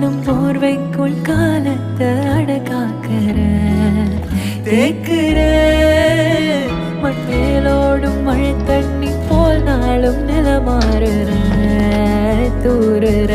நானும் போர்வைக்குள் காலத்தை அடக்காக்குற தேக்குற மண் மேலோடும் மழை தண்ணி போல் நாளும் நிலமாறுற தூறுற